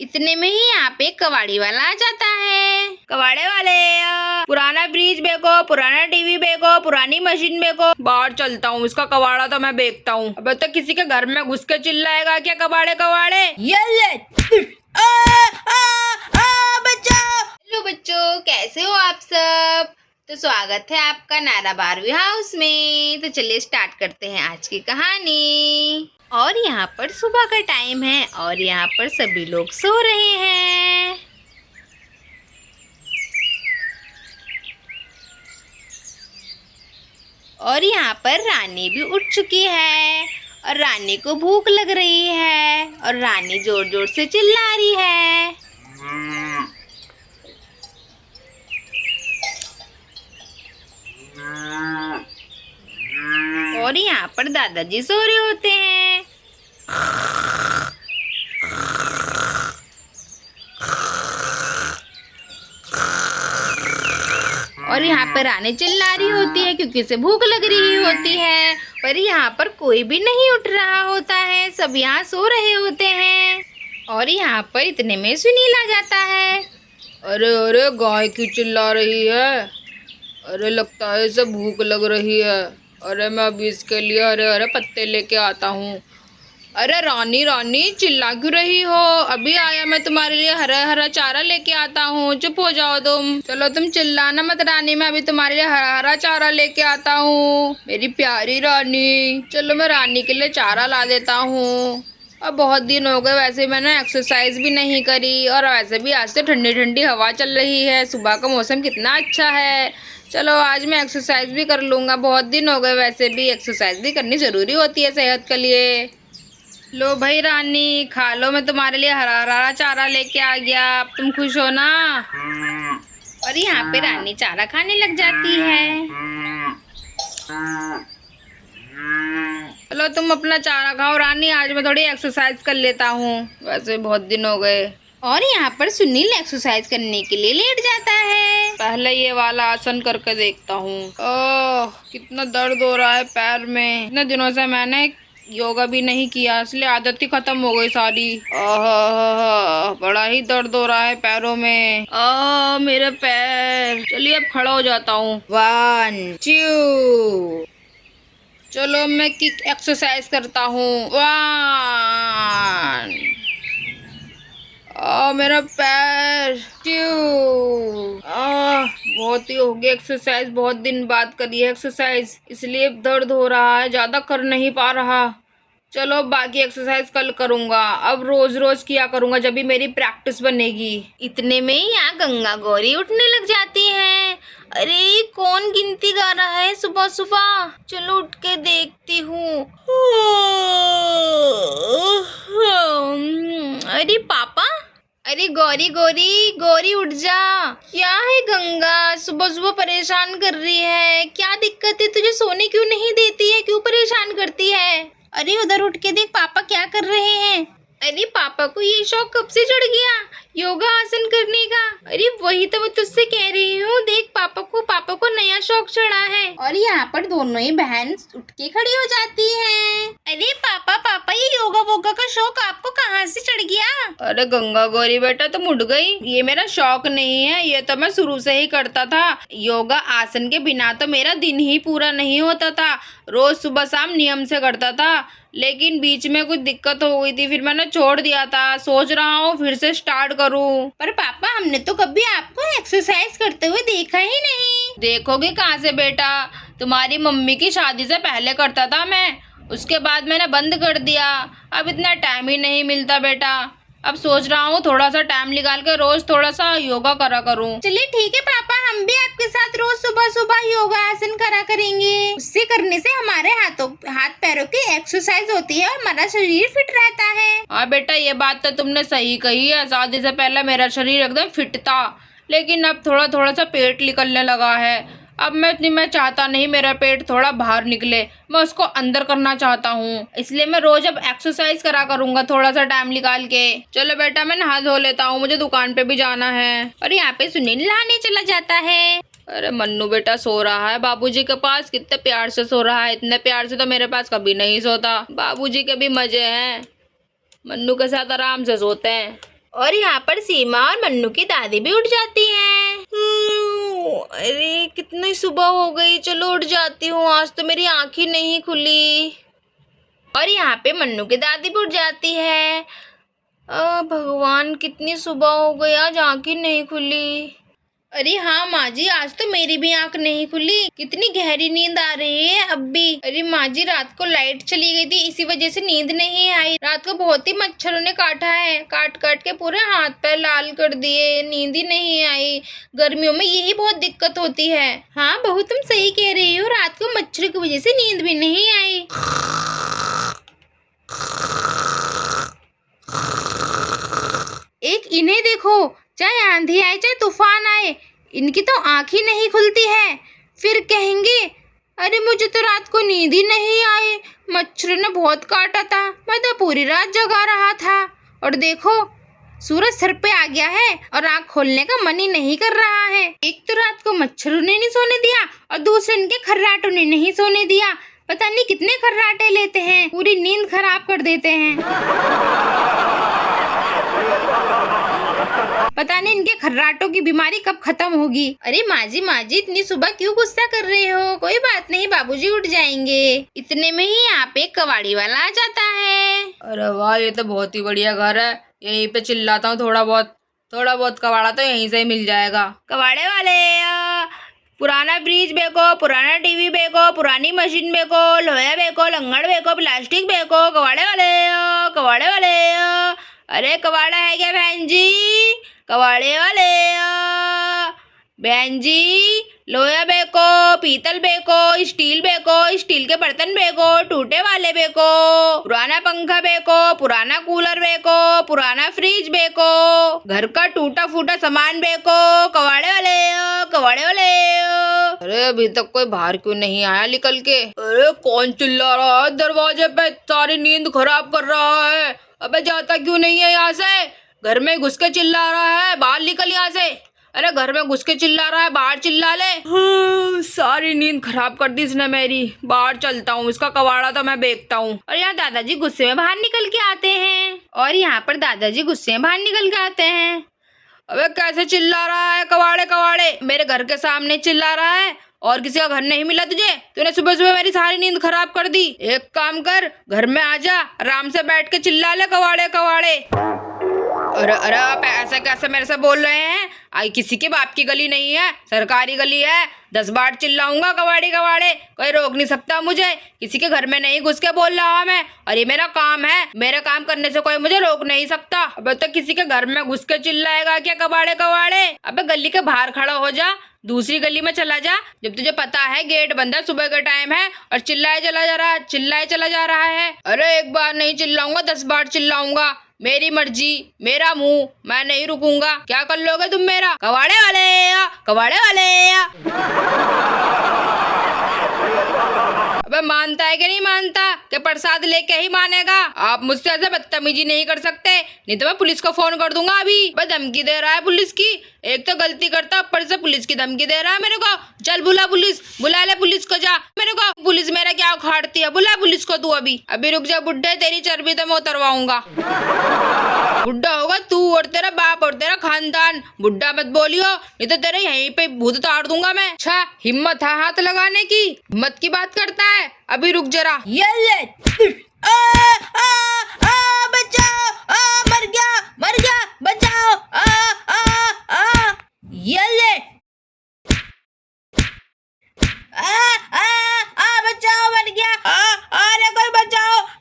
इतने में ही यहाँ पे कबाड़ी वाला आ जाता है। कबाड़े वाले, पुराना फ्रिज बेचो, पुराना टीवी बेचो, पुरानी मशीन बेचो। बाहर चलता हूँ, इसका कबाड़ा तो मैं बेचता हूँ। अब तो किसी के घर में घुस के चिल्लाएगा क्या कबाड़े कबाड़े। हेलो बच्चों, कैसे हो आप सब। तो स्वागत है आपका नारा बारहवीं हाउस में। तो चलिए स्टार्ट करते हैं आज की कहानी। और यहाँ पर सुबह का टाइम है और यहाँ पर सभी लोग सो रहे हैं। और यहाँ पर रानी भी उठ चुकी है और रानी को भूख लग रही है और रानी जोर जोर से चिल्ला रही है। और यहाँ पर दादाजी सो रहे होते हैं। और यहाँ पर रानी चिल्ला रही होती है क्योंकि उसे भूख लग रही होती है। पर यहाँ पर कोई भी नहीं उठ रहा होता है, सब यहाँ सो रहे होते हैं। और यहाँ पर इतने में सुनील आ जाता है। अरे अरे, गाय क्यों चिल्ला रही है। अरे लगता है इसे भूख लग रही है। अरे मैं अभी इसके लिए हरे हरे पत्ते लेके आता हूँ। अरे रानी रानी, चिल्ला क्यों रही हो। अभी आया मैं तुम्हारे लिए हरा हरा चारा लेके आता हूँ। चुप हो जाओ तुम। चलो तुम चिल्लाना मत रानी, मैं अभी तुम्हारे लिए हरा हरा चारा लेके आता हूँ। मेरी प्यारी रानी, चलो मैं रानी के लिए चारा ला देता हूँ। अब बहुत दिन हो गए, वैसे मैंने एक्सरसाइज भी नहीं करी और वैसे भी आज से ठंडी ठंडी हवा चल रही है। सुबह का मौसम कितना अच्छा है। चलो आज मैं एक्सरसाइज भी कर लूँगा। बहुत दिन हो गए, वैसे भी एक्सरसाइज भी करनी ज़रूरी होती है सेहत के लिए। लो भाई रानी, खा लो, मैं तुम्हारे लिए हरा हरा चारा लेके आ गया। अब तुम खुश हो ना। और यहाँ पे रानी चारा खाने लग जाती है। चलो तुम अपना चारा खाओ रानी, आज मैं थोड़ी एक्सरसाइज कर लेता हूँ, वैसे बहुत दिन हो गए। और यहाँ पर सुनील एक्सरसाइज करने के लिए लेट जाता है। पहले ये वाला आसन करके देखता हूँ। ओह, कितना दर्द हो रहा है पैर में। इतने दिनों से मैंने योगा भी नहीं किया, इसलिए आदत ही खत्म हो गई सारी। बड़ा ही दर्द हो रहा है पैरों में। मेरे पैर। चलिए अब खड़ा हो जाता हूँ। 1 2। चलो मैं किक एक्सरसाइज करता हूँ। 1। मेरा पैर। 2। बहुत ही हो गई एक्सरसाइज, बहुत दिन बाद करी है एक्सरसाइज, इसलिए दर्द हो रहा है, ज्यादा कर नहीं पा रहा। चलो बाकी एक्सरसाइज कल करूंगा, अब रोज रोज किया करूंगा जब भी मेरी प्रैक्टिस बनेगी। इतने में यहाँ गंगा गौरी उठने लग जाती है। अरे कौन गिनती गा रहा है सुबह सुबह। चलो उठ के देखती हूँ। अरे पापा, अरे गौरी गौरी गौरी उठ जा। क्या है गंगा, सुबह सुबह परेशान कर रही है। क्या दिक्कत है तुझे, सोने क्यों नहीं देती है, क्यों परेशान करती है। अरे उधर उठ के देख पापा क्या कर रहे हैं। अरे पापा को ये शौक कब से चढ़ गया योगा आसन करने का। अरे वही तो मैं तुझसे कह रही हूँ, देख पापा को नया शौक चढ़ा है। और यहाँ पर दोनों ही बहन उठ के खड़ी हो जाती हैं। अरे पापा ये योगा वोगा का शौक आपको कहाँ से चढ़ गया। अरे गंगा गौरी बेटा तुम उठ गई, ये मेरा शौक नहीं है, ये तो मैं शुरू से ही करता था। योगा आसन के बिना तो मेरा दिन ही पूरा नहीं होता था। रोज सुबह शाम नियम से करता था, लेकिन बीच में कुछ दिक्कत हो गई थी, फिर मैंने छोड़ दिया था। सोच रहा हूँ फिर से स्टार्ट करूँ। पर पापा हमने तो कभी आपको एक्सरसाइज करते हुए देखा ही नहीं। देखोगे कहाँ से बेटा, तुम्हारी मम्मी की शादी से पहले करता था मैं, उसके बाद मैंने बंद कर दिया। अब इतना टाइम ही नहीं मिलता बेटा। अब सोच रहा हूँ थोड़ा सा टाइम निकाल के रोज थोड़ा सा योगा करा करूँ। चलिए ठीक है पापा, हम भी आपके साथ रोज सुबह सुबह योगा आसन करा करेंगे। उससे करने से हमारे हाथ पैरों की एक्सरसाइज होती है और हमारा शरीर फिट रहता है। हाँ बेटा, ये बात तो तुमने सही कही है। शादी से पहले मेरा शरीर एकदम फिट था, लेकिन अब थोड़ा थोड़ा सा पेट निकलने लगा है। अब मैं चाहता नहीं मेरा पेट थोड़ा बाहर निकले, मैं उसको अंदर करना चाहता हूँ, इसलिए मैं रोज अब एक्सरसाइज करा करूँगा थोड़ा सा टाइम निकाल के। चलो बेटा मैं नहा धो लेता हूँ, मुझे दुकान पे भी जाना है। और यहाँ पे सुनील नहाने चला जाता है। अरे मन्नू बेटा सो रहा है बाबूजी के पास, कितने प्यार से सो रहा है। इतने प्यार से तो मेरे पास कभी नहीं सोता। बाबूजी के भी मजे हैं, मन्नू के साथ आराम से सोते हैं। और यहाँ पर सीमा और मन्नू की दादी भी उठ जाती हैं। अरे कितनी सुबह हो गई, चलो उठ जाती हूँ, आज तो मेरी आँख ही नहीं खुली। और यहाँ पे मन्नू की दादी भी उठ जाती है। भगवान कितनी सुबह हो गई, आज आँख ही नहीं खुली। अरे हाँ माँ जी, आज तो मेरी भी आंख नहीं खुली, कितनी गहरी नींद आ रही है अब भी। अरे माँ जी, रात को लाइट चली गई थी, इसी वजह से नींद नहीं आई। रात को बहुत ही मच्छरों ने काटा है, काट काट के पूरे हाथ पैर लाल कर दिए, नींद ही नहीं आई। गर्मियों में यही बहुत दिक्कत होती है। हाँ बहू, तुम सही कह रही हो, रात को मच्छरों की वजह से नींद भी नहीं आई। एक इन्हें देखो, चाहे आंधी आए चाहे तूफान आए, इनकी तो आंख ही नहीं खुलती है। फिर कहेंगे अरे मुझे तो रात को नींद ही नहीं आई, मच्छर ने बहुत काटा था, मैं तो पूरी रात जगा रहा था। और देखो सूरज सर पे आ गया है और आंख खोलने का मन ही नहीं कर रहा है। एक तो रात को मच्छरों ने नहीं सोने दिया और दूसरे इनके खर्राटों ने नहीं सोने दिया। पता नहीं कितने खर्राटे लेते हैं, पूरी नींद खराब कर देते हैं। पता नहीं इनके खर्राटों की बीमारी कब खत्म होगी। अरे माँ जी इतनी सुबह क्यों गुस्सा कर रहे हो? कोई बात नहीं, बाबूजी उठ जाएंगे। इतने में ही यहाँ पे कबाड़ी वाला आ जाता है। अरे वाह, ये तो बहुत ही बढ़िया घर है, यहीं पे चिल्लाता हूँ थोड़ा बहुत कबाड़ा तो यहीं से ही मिल जाएगा। कबाड़े वाले, पुराना फ्रिज बेको, पुराना टीवी बेको, पुरानी मशीन बेको, लोहा बेको, लंगड़ बेको, प्लास्टिक बेको। कबाड़े वाले, अरे कबाड़ा है क्या बहन जी? कबाड़े वाले, बहन जी लोहा बेको, पीतल बेको, स्टील के बर्तन बेको, टूटे वाले बेको, पुराना पंखा बेको, पुराना कूलर बेको, पुराना फ्रिज बेको, घर का टूटा फूटा सामान बेको। कबाड़े वाले। अरे अभी तक कोई बाहर क्यों नहीं आया निकल के? अरे कौन चिल्ला रहा है दरवाजे पे, सारी नींद खराब कर रहा है। अबे जाता क्यों नहीं है यहाँ से? घर में घुस के चिल्ला रहा है, बाहर निकल यहाँ से। अरे घर में घुस के चिल्ला रहा है, बाहर चिल्ला ले। सारी नींद खराब कर दी इसने मेरी। बाहर चलता हूँ, इसका कबाड़ा तो मैं देखता हूँ। और यहाँ दादाजी गुस्से में बाहर निकल के आते हैं। अबे कैसे चिल्ला रहा है? कबाड़े मेरे घर के सामने चिल्ला रहा है और किसी का घर नहीं मिला तुझे? तूने सुबह सुबह मेरी सारी नींद खराब कर दी। एक काम कर, घर में आजा, आराम से बैठ के चिल्ला ले कबाड़े। अरे आप ऐसा कैसे मेरे से बोल रहे हैं? आई किसी के बाप की गली नहीं है, सरकारी गली है। 10 बार चिल्लाऊंगा कबाड़े, कोई रोक नहीं सकता मुझे। किसी के घर में नहीं घुस के बोल रहा मैं, और ये मेरा काम है, मेरे काम करने से कोई मुझे रोक नहीं सकता। अब तो किसी के घर में घुस के चिल्लाएगा क्या कबाड़े? अबे गली के बाहर खड़ा हो जा, दूसरी गली में चला जा, जब तुझे पता है गेट बंद है, सुबह का टाइम है और चिल्लाए चला जा रहा है। अरे एक बार नहीं चिल्लाऊंगा, 10 बार चिल्लाऊंगा। मेरी मर्जी, मेरा मुंह, मैं नहीं रुकूंगा। क्या कर लोगे तुम मेरा? कबाड़े वाले। अबे मानता है कि नहीं मानता कि प्रसाद लेके ही मानेगा? आप मुझसे ऐसे बदतमीजी नहीं कर सकते, नहीं तो मैं पुलिस को फोन कर दूंगा अभी। बस धमकी दे रहा है पुलिस की, एक तो गलती करता ऊपर से पुलिस की धमकी दे रहा है मेरे को। चल बुला ले पुलिस को, जा। मेरे को पुलिस मेरा क्या उखाड़ती है, बुला पुलिस को तू अभी रुक जा बुड्ढे, तेरी चर्बी तो मैं उतरवाऊंगा। बुड्ढा होगा तू और तेरा बाप और तेरा खानदान। बुड्ढा मत बोलियो, नहीं तो तेरे यहीं पे भूत ताड़ दूंगा मैं। अच्छा हिम्मत है हाथ लगाने की, हिम्मत की बात करता है। अभी रुक जरा। बचाओ, मर गया, बचाओ, बचाओ, मर गया।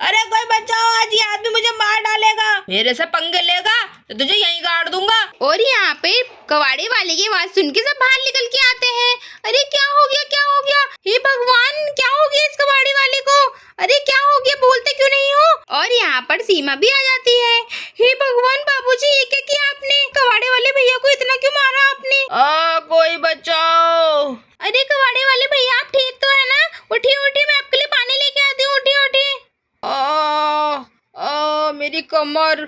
अरे कोई बचाओ, आज ये आदमी मुझे मार डालेगा। मेरे से पंगे लेगा तो तुझे यहीं गाड़ दूंगा। और यहाँ पे कबाड़े वाले की आवाज सुन के सब बाहर निकल के आते हैं। अरे क्या हो गया? हे भगवान, क्या हो गया इस कबाड़े वाले को? अरे क्या हो गया, बोलते क्यों नहीं हो? और यहाँ पर सीमा भी आ जाती है। हे भगवान बाबूजी, ये क्या किया आपने? कबाड़े वाले भैया को इतना क्यों मारा आपने? कोई बचाओ। अरे कबाड़े वाले भैया, आप ठीक तो है ना? उठिए, मैं आपके लिए पानी लेके आती हूँ। उठिए। मेरी कमर,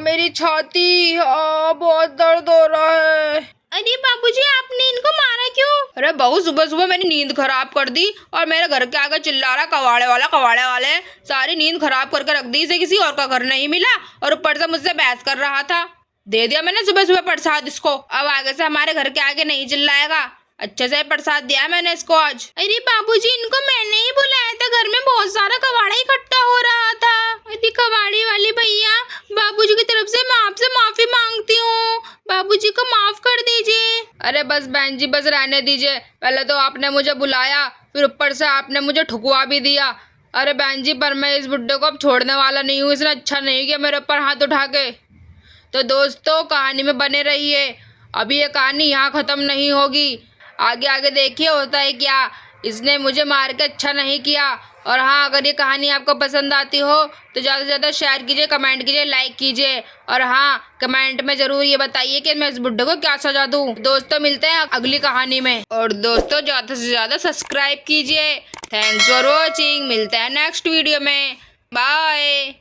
मेरी छाती, बहुत दर्द हो रहा है। अरे बाबूजी, आपने इनको मारा क्यों? अरे बहू, सुबह मेरी नींद खराब कर दी और मेरे घर के आगे चिल्ला रहा कबाड़े वाले। सारी नींद खराब करके रख दी, इसे किसी और का घर नहीं मिला और ऊपर से मुझसे बहस कर रहा था। दे दिया मैंने सुबह सुबह प्रसाद इसको। अब आगे से हमारे घर के आगे नहीं चिल्लाएगा। अच्छे से प्रसाद दिया है मैंने इसको आज। अरे बाबूजी, इनको मैंने ही बुलाया था, घर में बहुत सारा कबाड़ा इकट्ठा हो रहा था। अरे कबाड़ी वाली भैया, बाबूजी की तरफ से मैं आपसे माफी मांगती हूँ, बाबूजी को माफ कर दीजिए। अरे बस बहन जी, बस रहने दीजिए। पहले तो आपने मुझे बुलाया, फिर ऊपर से आपने मुझे ठुकवा भी दिया। अरे बहन जी, पर मैं इस बुड्ढे को अब छोड़ने वाला नहीं हूँ। इसने अच्छा नहीं किया मेरे ऊपर हाथ उठा के। तो दोस्तों, कहानी में बने रहिए। अभी ये कहानी यहाँ ख़त्म नहीं होगी, आगे आगे देखिए होता है क्या। इसने मुझे मार के अच्छा नहीं किया। और हाँ, अगर ये कहानी आपको पसंद आती हो तो ज़्यादा से ज़्यादा शेयर कीजिए, कमेंट कीजिए, लाइक कीजिए। और हाँ, कमेंट में ज़रूर ये बताइए कि मैं इस बुड्ढे को क्या सजा दूँ। दोस्तों, मिलते हैं अगली कहानी में। और दोस्तों, ज़्यादा से ज़्यादा सब्सक्राइब कीजिए। Thanks for watching. मिलते हैं नेक्स्ट वीडियो में। बाय।